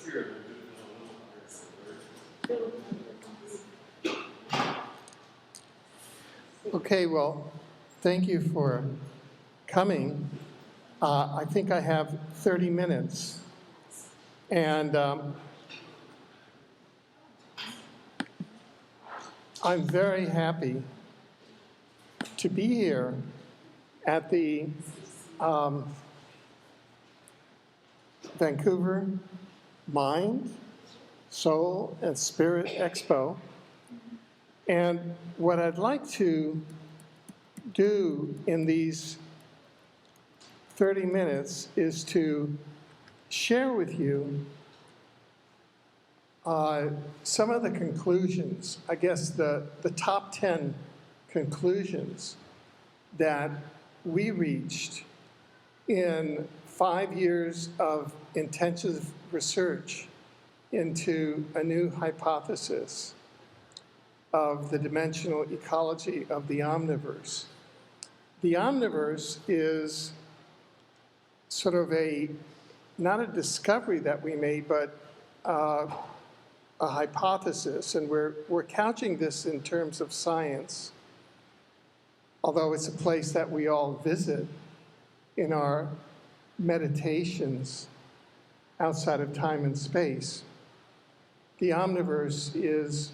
spirit. Okay, well, thank you for coming. I think I have 30 minutes. And I'm very happy to be here at the Vancouver Mind, Soul, and Spirit Expo. And what I'd like to do in these 30 minutes is to share with you some of the conclusions, I guess the top 10 conclusions that we reached in 5 years of intensive research into a new hypothesis of the dimensional ecology of the omniverse. The omniverse is sort of not a discovery that we made, but a hypothesis, and we're couching this in terms of science, although it's a place that we all visit in our meditations outside of time and space. The omniverse is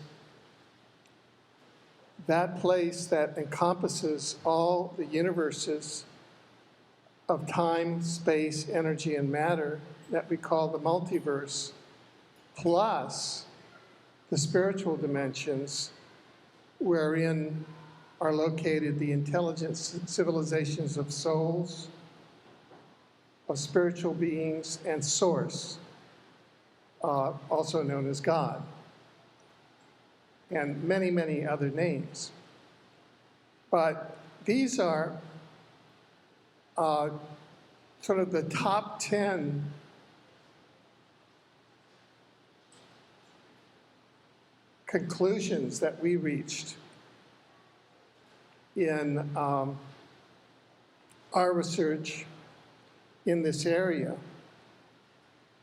that place that encompasses all the universes of time, space, energy, and matter that we call the multiverse, plus the spiritual dimensions wherein are located the intelligent civilizations of souls, of spiritual beings, and Source, also known as God, and many, many other names. But these are sort of the top 10 conclusions that we reached in our research in this area.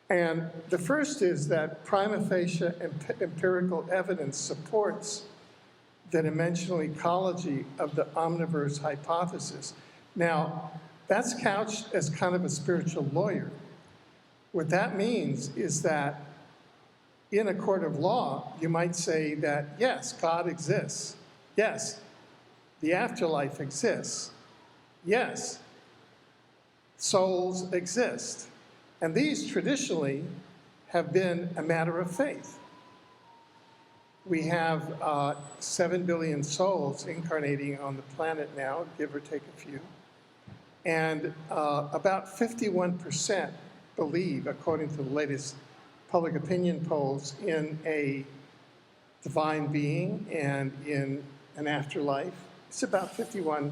And the first is that prima facie empirical evidence supports the dimensional ecology of the omniverse hypothesis. Now, that's couched as kind of a spiritual lawyer. What that means is that in a court of law, you might say that, yes, God exists. Yes, the afterlife exists. Yes, souls exist. And these traditionally have been a matter of faith. We have 7 billion souls incarnating on the planet now, give or take a few. And about 51% believe, according to the latest public opinion polls, in a divine being and in an afterlife. It's about 51%.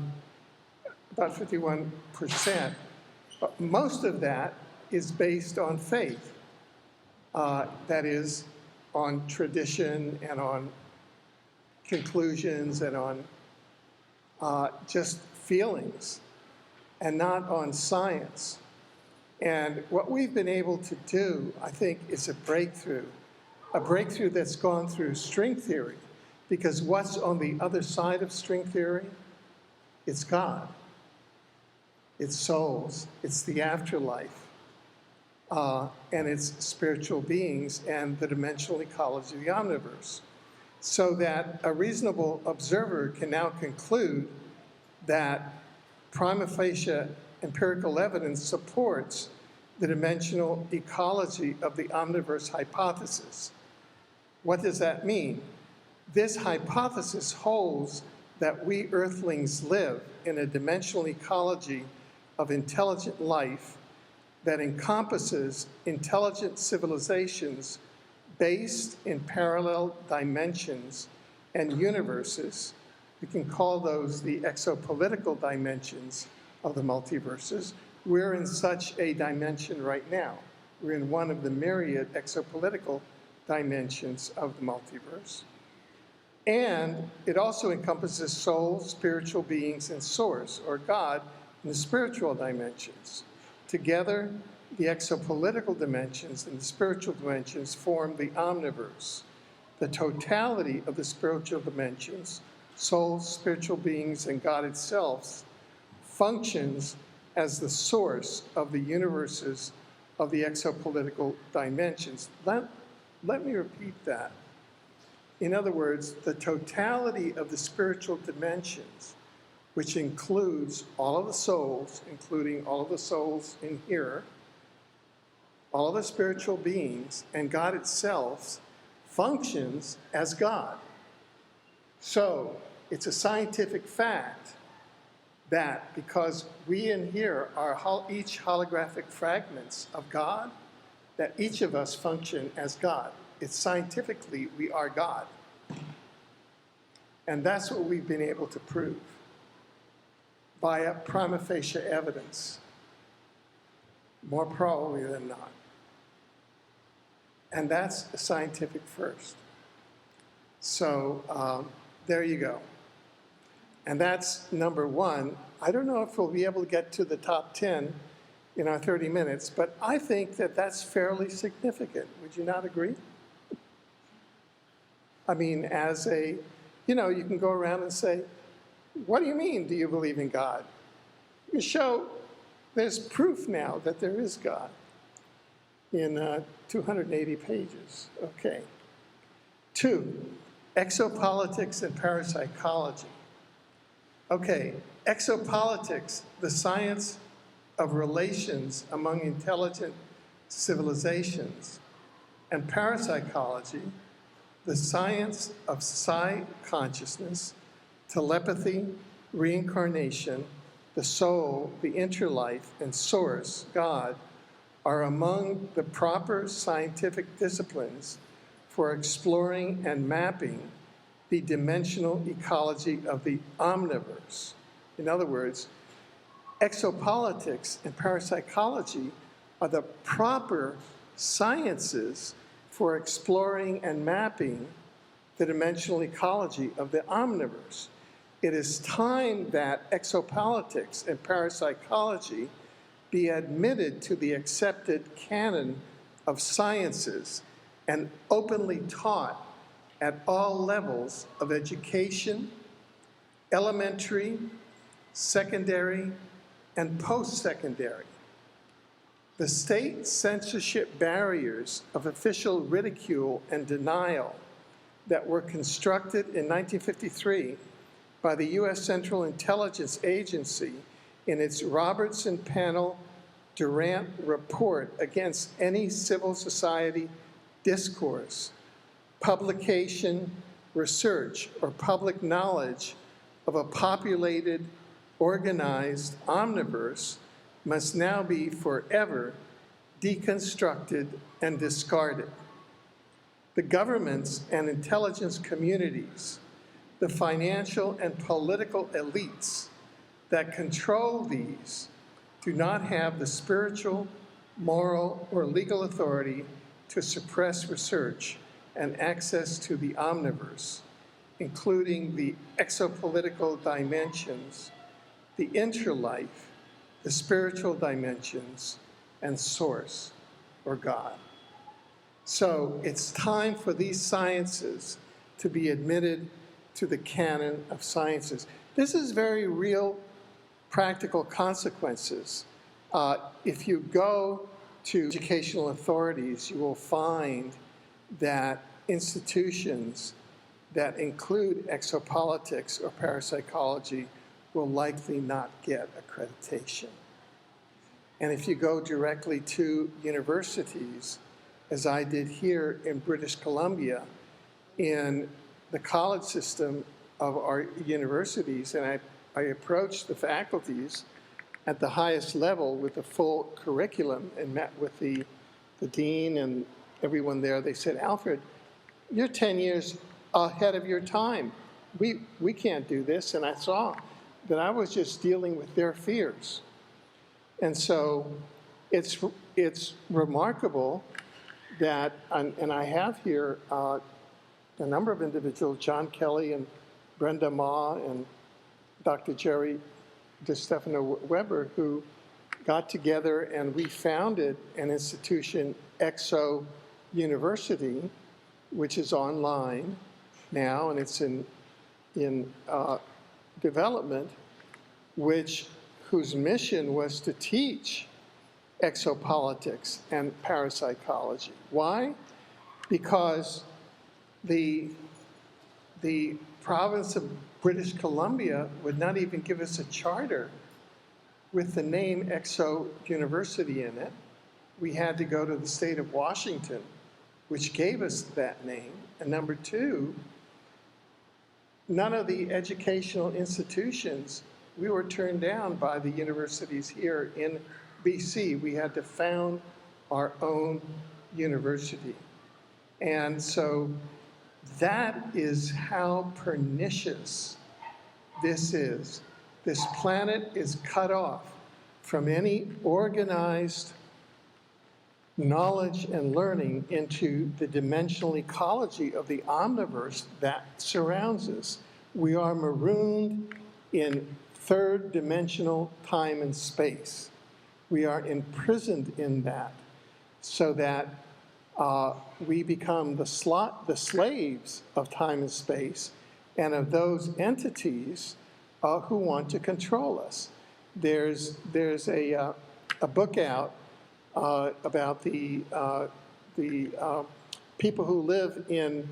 But most of that is based on faith. That is, on tradition and on conclusions and on just feelings, and not on science. And what we've been able to do, I think, is a breakthrough that's gone through string theory, because what's on the other side of string theory? It's God. It's souls. It's the afterlife. And it's spiritual beings and the dimensional ecology of the omniverse. So that a reasonable observer can now conclude that prima facie empirical evidence supports the dimensional ecology of the omniverse hypothesis. What does that mean? This hypothesis holds that we earthlings live in a dimensional ecology of intelligent life that encompasses intelligent civilizations based in parallel dimensions and universes. We can call those the exopolitical dimensions of the multiverses. We're in such a dimension right now. We're in one of the myriad exopolitical dimensions of the multiverse. And it also encompasses souls, spiritual beings, and Source, or God, in the spiritual dimensions. Together, the exopolitical dimensions and the spiritual dimensions form the omniverse. The totality of the spiritual dimensions, souls, spiritual beings, and God itself, functions as the source of the universes of the exopolitical dimensions. Let me repeat that. In other words, the totality of the spiritual dimensions, which includes all of the souls, including all of the souls in here, all of the spiritual beings, and God itself, functions as God. So it's a scientific fact that because we in here are each holographic fragments of God, that each of us function as God. It's scientifically, we are God. And that's what we've been able to prove by a prima facie evidence, more probably than not. And that's a scientific first. So there you go. And that's number one. I don't know if we'll be able to get to the top 10 in our 30 minutes, but I think that that's fairly significant. Would you not agree? I mean, as a, you know, you can go around and say, what do you mean, do you believe in God? You show there's proof now that there is God in 280 pages. Okay. 2, exopolitics and parapsychology. Okay, exopolitics, the science of relations among intelligent civilizations, and parapsychology, the science of psi consciousness, telepathy, reincarnation, the soul, the interlife, and source, God, are among the proper scientific disciplines for exploring and mapping the dimensional ecology of the omniverse. In other words, exopolitics and parapsychology are the proper sciences for exploring and mapping the dimensional ecology of the omniverse. It is time that exopolitics and parapsychology be admitted to the accepted canon of sciences and openly taught at all levels of education, elementary, secondary, and post-secondary. The state censorship barriers of official ridicule and denial that were constructed in 1953 by the U.S. Central Intelligence Agency in its Robertson Panel Durant report against any civil society discourse, publication, research, or public knowledge of a populated, organized omniverse must now be forever deconstructed and discarded. The governments and intelligence communities, the financial and political elites that control these do not have the spiritual, moral, or legal authority to suppress research and access to the omniverse, including the exopolitical dimensions, the interlife, the spiritual dimensions, and source, or God. So it's time for these sciences to be admitted to the canon of sciences. This is very real practical consequences. If you go to educational authorities, you will find that institutions that include exopolitics or parapsychology will likely not get accreditation. And if you go directly to universities, as I did here in British Columbia, in the college system of our universities, and I approached the faculties at the highest level with the full curriculum and met with the dean and everyone there. They said, Alfred, you're 10 years ahead of your time. We can't do this. And I saw that I was just dealing with their fears. And so it's remarkable that, and I have here a number of individuals, John Kelly and Brenda Ma and Dr. Jerry DeStefano Weber, who got together and we founded an institution, Exo University, which is online now, and it's in development, whose mission was to teach exopolitics and parapsychology. Why? Because the province of British Columbia would not even give us a charter with the name Exo University in it. We had to go to the state of Washington, which gave us that name. And number two, none of the educational institutions, we were turned down by the universities here in BC. We had to found our own university. And so that is how pernicious this is. This planet is cut off from any organized knowledge and learning into the dimensional ecology of the omniverse that surrounds us. We are marooned in third dimensional time and space. We are imprisoned in that so that we become the slaves of time and space and of those entities who want to control us. There's a book out about the people who live in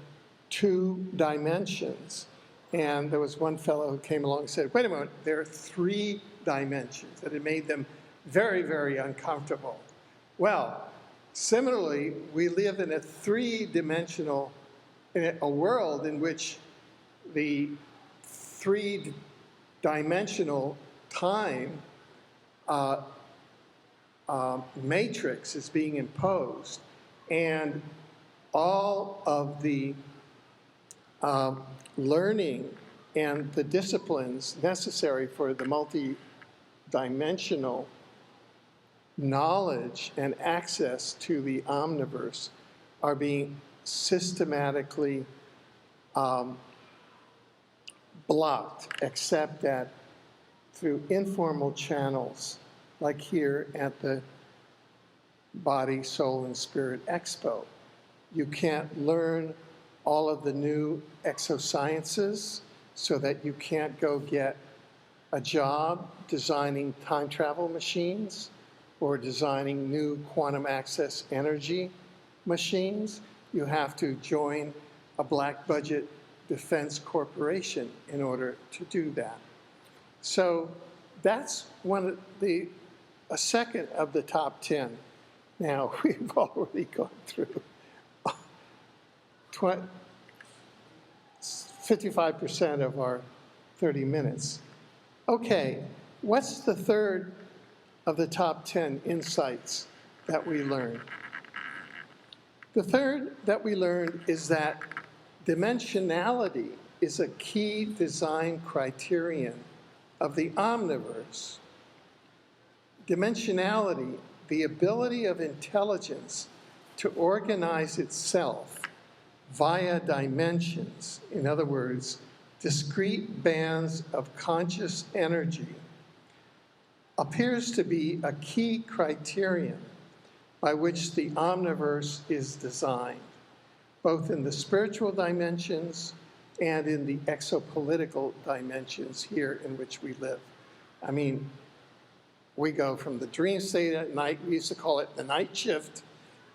2 dimensions. And there was one fellow who came along and said, wait a moment, there are 3 dimensions, that it made them very, very uncomfortable. Well, similarly, we live in a 3-dimensional, in a world in which the 3-dimensional time matrix is being imposed, and all of the learning and the disciplines necessary for the multi-dimensional knowledge and access to the omniverse are being systematically blocked, except that through informal channels, like here at the Body, Soul, and Spirit Expo. You can't learn all of the new exosciences so that you can't go get a job designing time travel machines or designing new quantum access energy machines. You have to join a black budget defense corporation in order to do that. So that's a second of the top 10. Now, we've already gone through 55% of our 30 minutes. Okay, what's the third of the top 10 insights that we learned? The third that we learned is that dimensionality is a key design criterion of the omniverse. Dimensionality, the ability of intelligence to organize itself via dimensions, in other words, discrete bands of conscious energy, appears to be a key criterion by which the omniverse is designed, both in the spiritual dimensions and in the exopolitical dimensions here in which we live. I mean, we go from the dream state at night, we used to call it the night shift,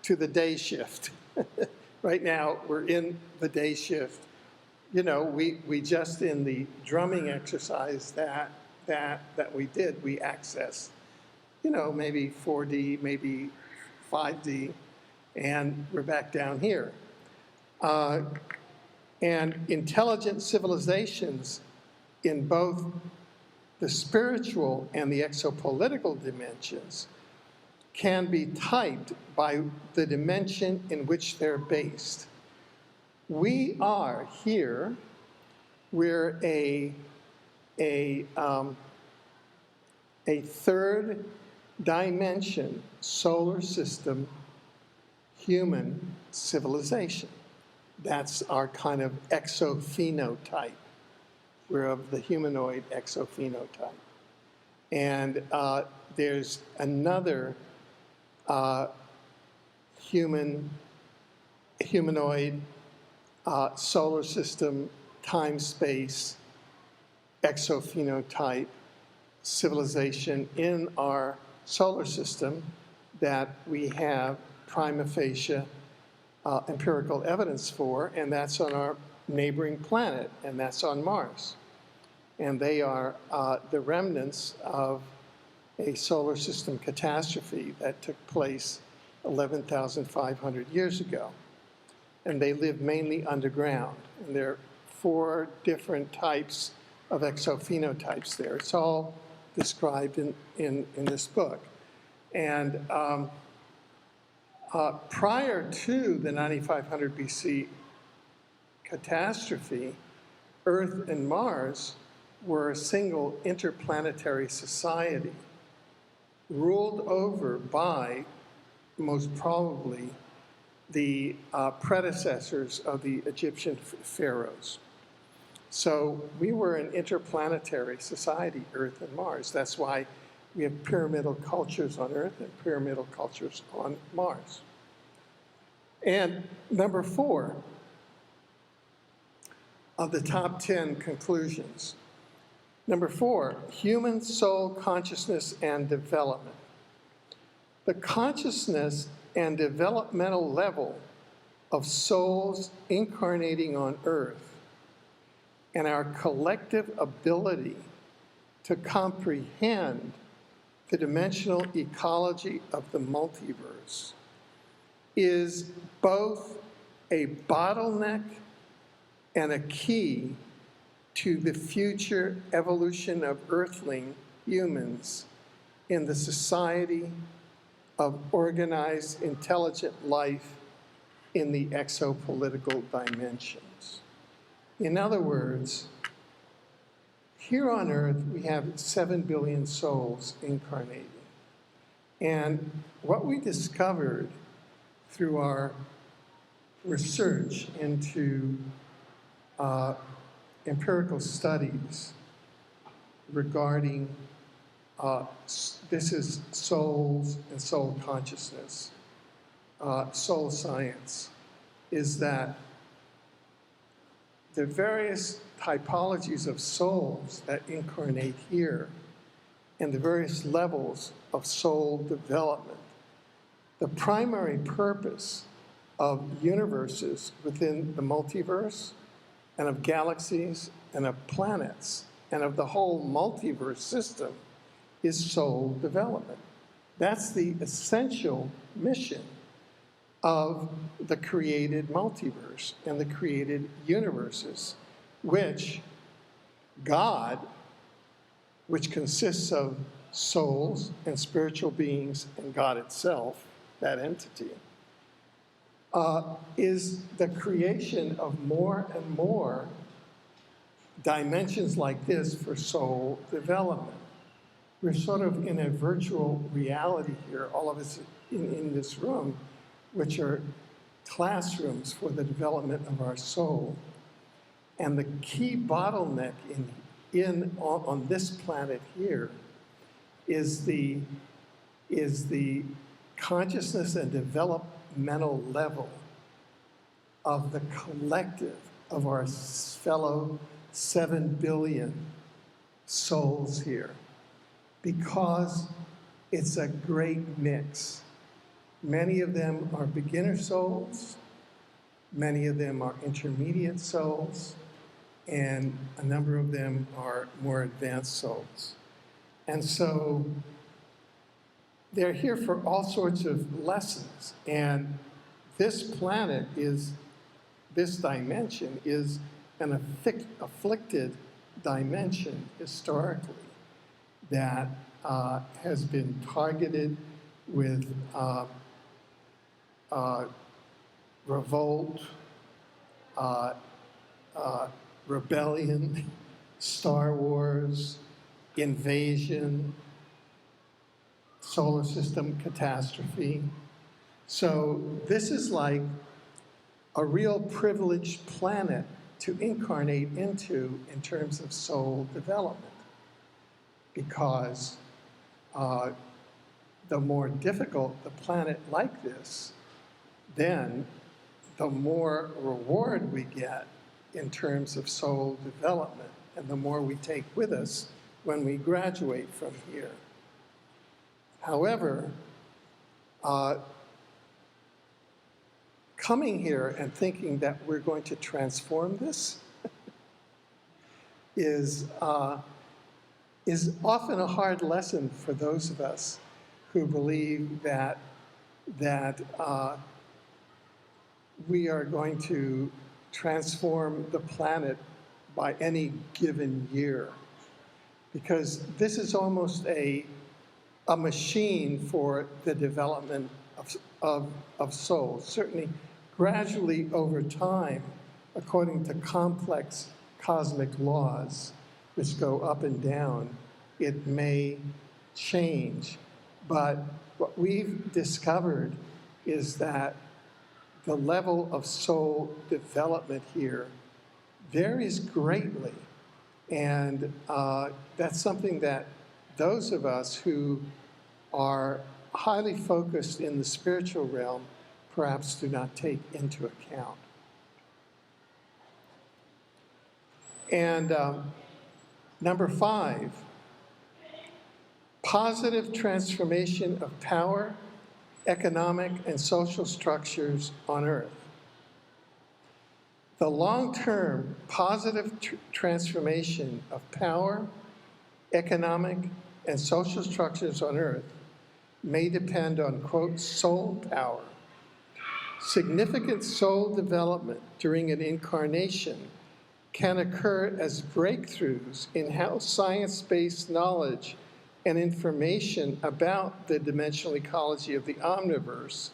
to the day shift. Right now, we're in the day shift. You know, we just in the drumming exercise that we did, we accessed, you know, maybe 4D, maybe 5D, and we're back down here. And intelligent civilizations in both the spiritual and the exopolitical dimensions can be typed by the dimension in which they're based. We are here, we're a third dimension solar system human civilization. That's our kind of exophenotype. We're of the humanoid exophenotype. And there's another humanoid solar system, time-space, exophenotype civilization in our solar system that we have prima facie empirical evidence for, and that's on our neighboring planet, and that's on Mars. And they are the remnants of a solar system catastrophe that took place 11,500 years ago. And they live mainly underground. And there are 4 different types of exophenotypes there. It's all described in this book. And prior to the 9500 BC catastrophe, Earth and Mars were a single interplanetary society ruled over by, most probably, the predecessors of the Egyptian pharaohs. So we were an interplanetary society, Earth and Mars. That's why we have pyramidal cultures on Earth and pyramidal cultures on Mars. And number 4 of the top 10 conclusions. Number 4, human soul consciousness and development. The consciousness and developmental level of souls incarnating on Earth and our collective ability to comprehend the dimensional ecology of the multiverse is both a bottleneck and a key to the future evolution of Earthling humans in the society of organized, intelligent life in the exopolitical dimensions. In other words, here on Earth, we have 7 billion souls incarnating. And what we discovered through our research into empirical studies regarding this is souls and soul consciousness, soul science, is that the various typologies of souls that incarnate here and the various levels of soul development, the primary purpose of universes within the multiverse and of galaxies and of planets and of the whole multiverse system is soul development. That's the essential mission of the created multiverse and the created universes, which God, which consists of souls and spiritual beings and God itself, that entity, is the creation of more and more dimensions like this for soul development. We're sort of in a virtual reality here, all of us in this room, which are classrooms for the development of our soul. And the key bottleneck on this planet here is the consciousness and developmental level of the collective of our fellow 7 billion souls here, because it's a great mix. Many of them are beginner souls, many of them are intermediate souls, and a number of them are more advanced souls. And so they're here for all sorts of lessons. And this planet this dimension is an afflicted dimension historically that has been targeted with revolt, rebellion, Star Wars, invasion, solar system catastrophe. So this is like a real privileged planet to incarnate into in terms of soul development, because the more difficult the planet like this, then the more reward we get in terms of soul development and the more we take with us when we graduate from here. However, coming here and thinking that we're going to transform this is often a hard lesson for those of us who believe that we are going to transform the planet by any given year. Because this is almost a machine for the development of souls. Certainly, gradually over time, according to complex cosmic laws, which go up and down, it may change. But what we've discovered is that the level of soul development here varies greatly. And that's something that those of us who are highly focused in the spiritual realm perhaps do not take into account. And number 5, positive transformation of power, economic, and social structures on Earth. The long-term positive transformation of power, economic, and social structures on Earth may depend on, quote, soul power. Significant soul development during an incarnation can occur as breakthroughs in how science-based knowledge and information about the dimensional ecology of the omniverse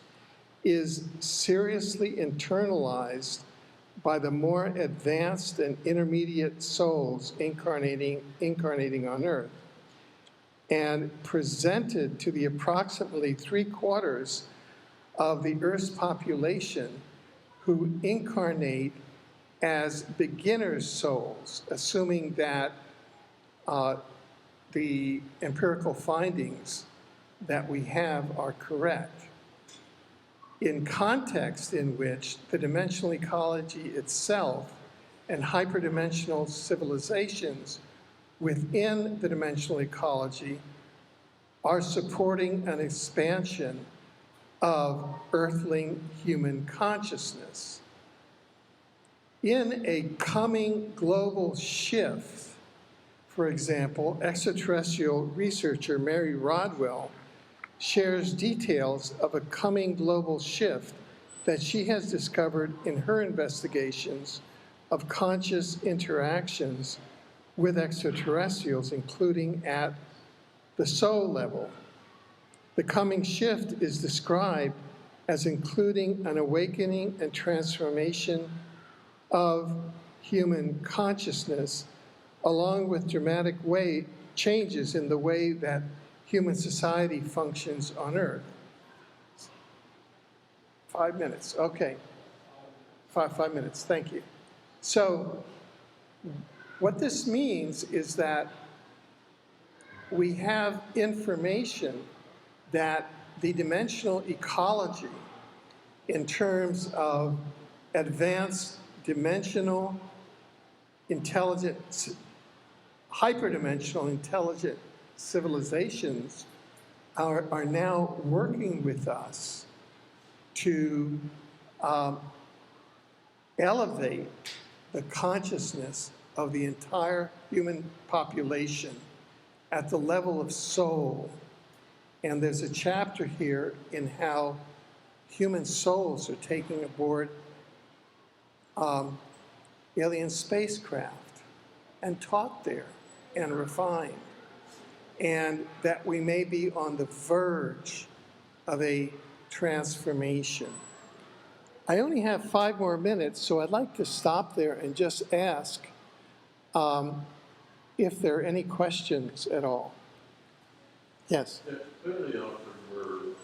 is seriously internalized by the more advanced and intermediate souls incarnating on Earth, and presented to the approximately 3/4 of the Earth's population who incarnate as beginner's souls, assuming that the empirical findings that we have are correct, in context in which the dimensional ecology itself and hyperdimensional civilizations within the dimensional ecology are supporting an expansion of earthling human consciousness. In a coming global shift, for example, extraterrestrial researcher Mary Rodwell shares details of a coming global shift that she has discovered in her investigations of conscious interactions with extraterrestrials, including at the soul level. The coming shift is described as including an awakening and transformation of human consciousness, along with dramatic changes in the way that human society functions on Earth. 5 minutes, okay. 5 minutes, thank you. So what this means is that we have information that the dimensional ecology, in terms of advanced dimensional intelligent, hyperdimensional intelligent civilizations are now working with us to elevate the consciousness of the entire human population at the level of soul. And there's a chapter here in how human souls are taking aboard alien spacecraft and taught there and refined, and that we may be on the verge of a transformation. I only have 5 more minutes, so I'd like to stop there and just ask if there are any questions at all. Yes? Yeah, clearly, Alfred, we're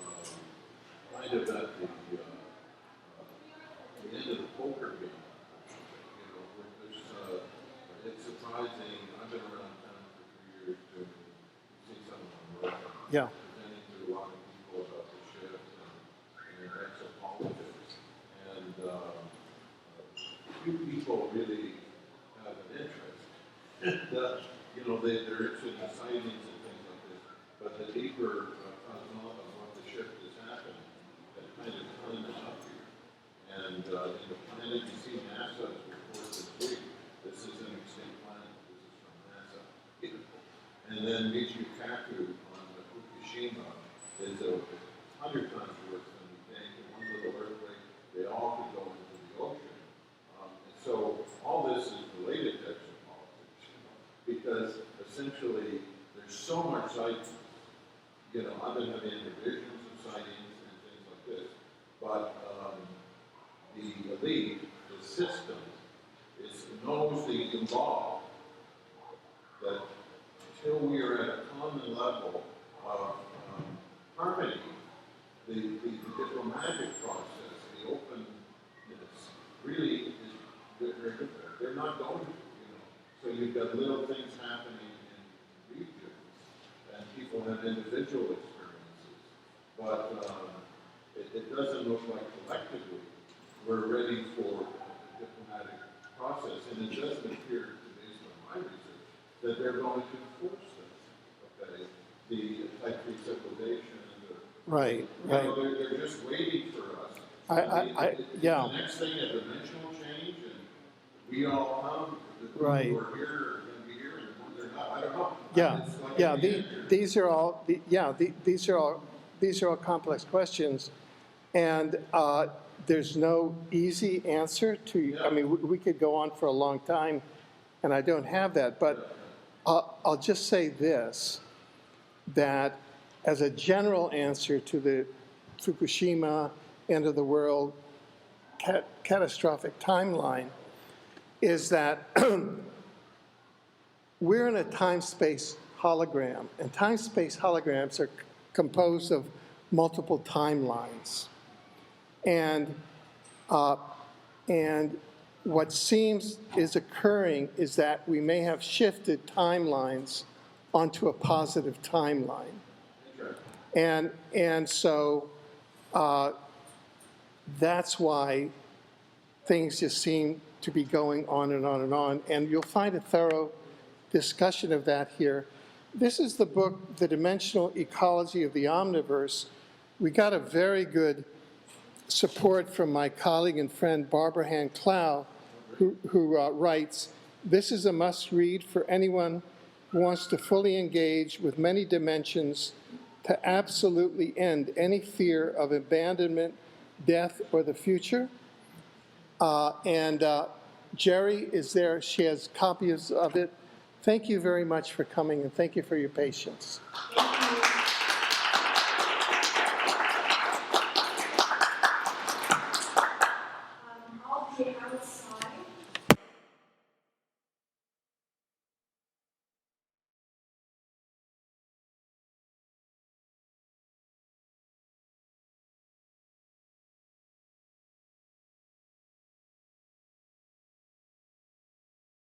kind of at the end of the poker game. It's surprising. I've been around town for 3 years to see some of them work. Yeah. presenting to a lot of people about the shift and exopolitics. And few people really have an interest. You know, they're interested in the sightings and things like this, but the deeper cosmology of what the shift has happened that kind of climbed up here. And in the planet, you see NASA's report this week. This is an extinct planet. This is from NASA. And then Michio Kaku on Fukushima is 100 times worse than we think. And one little earthquake, they all could go into the ocean. And so all this is related to exopolitics, because essentially there's so much sightings. You know, I've been having visions of sightings and things like this, but the elite, the system, knows the involved that until we are at a common level of harmony, the diplomatic process, the openness, really is very difficult. They're not going to, you know. So you've got little things happening in regions, and people have individual experiences, but it doesn't look like collectively we're ready for a diplomatic process, and it doesn't appear, based on my research, that they're going to enforce this. Okay, the type 3 civilization and the Right. you know, they're just waiting for us. Yeah. The next thing, a dimensional change, and we all come. The Right. people who are here are going to be here, and the ones that are not, I don't know. Yeah, It's like yeah. these are all. These are all complex questions, and there's no easy answer to. I mean, we could go on for a long time, and I don't have that. But I'll just say this: that as a general answer to the Fukushima end of the world catastrophic timeline, is that we're in a time-space hologram, and time-space holograms are composed of multiple timelines. And what seems is occurring is that we may have shifted timelines onto a positive timeline. And so that's why things just seem to be going on and on and on. And you'll find a thorough discussion of that here. This is the book, The Dimensional Ecology of the Omniverse. We got a very good support from my colleague and friend Barbara Han-Clow, who writes, "This is a must-read for anyone who wants to fully engage with many dimensions to absolutely end any fear of abandonment, death, or the future." Jerry is there. She has copies of it. Thank you very much for coming, and thank you for your patience. I'll be outside.